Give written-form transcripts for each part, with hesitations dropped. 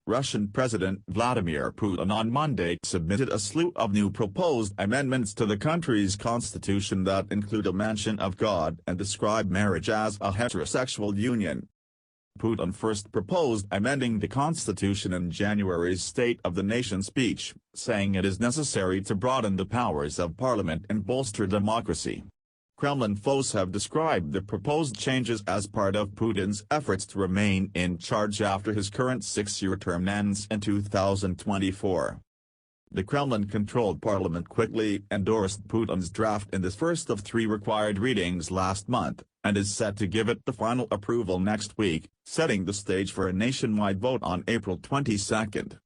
Russian President Vladimir Putin on Monday submitted a slew of new proposed amendments to the country's constitution that include a mention of God and describe marriage as a heterosexual union. Putin first proposed amending the constitution in January's State of the Nation speech, saying it is necessary to broaden the powers of parliament and bolster democracy. Kremlin foes have described the proposed changes as part of Putin's efforts to remain in charge after his current six-year term ends in 2024. The Kremlin-controlled parliament quickly endorsed Putin's draft in the first of three required readings last month, and is set to give it the final approval next week, setting the stage for a nationwide vote on April 22.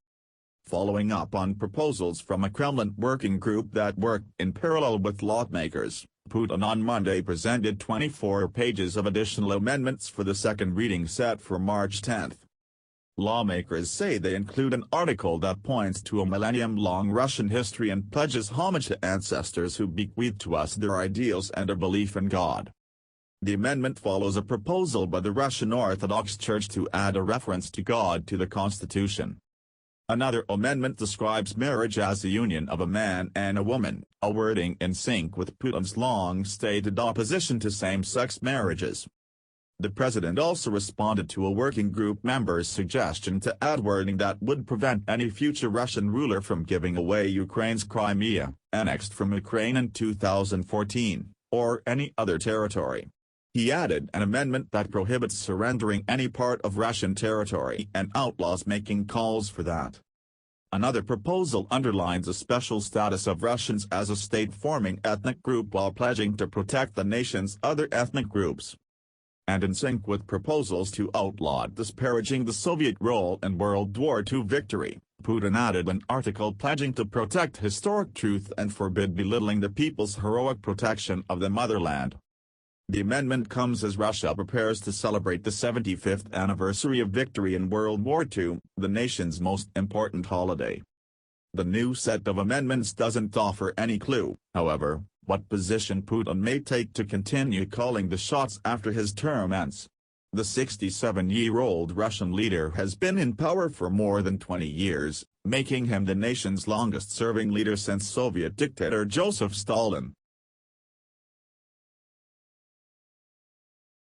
Following up on proposals from a Kremlin working group that worked in parallel with lawmakers, Putin on Monday presented 24 pages of additional amendments for the second reading set for March 10. Lawmakers say they include an article that points to a millennium-long Russian history and pledges homage to ancestors who bequeathed to us their ideals and a belief in God. The amendment follows a proposal by the Russian Orthodox Church to add a reference to God to the constitution. Another amendment describes marriage as the union of a man and a woman, a wording in sync with Putin's long-stated opposition to same-sex marriages. The president also responded to a working group member's suggestion to add wording that would prevent any future Russian ruler from giving away Ukraine's Crimea, annexed from Ukraine in 2014, or any other territory. He added an amendment that prohibits surrendering any part of Russian territory and outlaws making calls for that. Another proposal underlines a special status of Russians as a state-forming ethnic group while pledging to protect the nation's other ethnic groups. And in sync with proposals to outlaw disparaging the Soviet role in World War II victory, Putin added an article pledging to protect historic truth and forbid belittling the people's heroic protection of the motherland. The amendment comes as Russia prepares to celebrate the 75th anniversary of victory in World War II, the nation's most important holiday. The new set of amendments doesn't offer any clue, however, what position Putin may take to continue calling the shots after his term ends. The 67-year-old Russian leader has been in power for more than 20 years, making him the nation's longest-serving leader since Soviet dictator Joseph Stalin.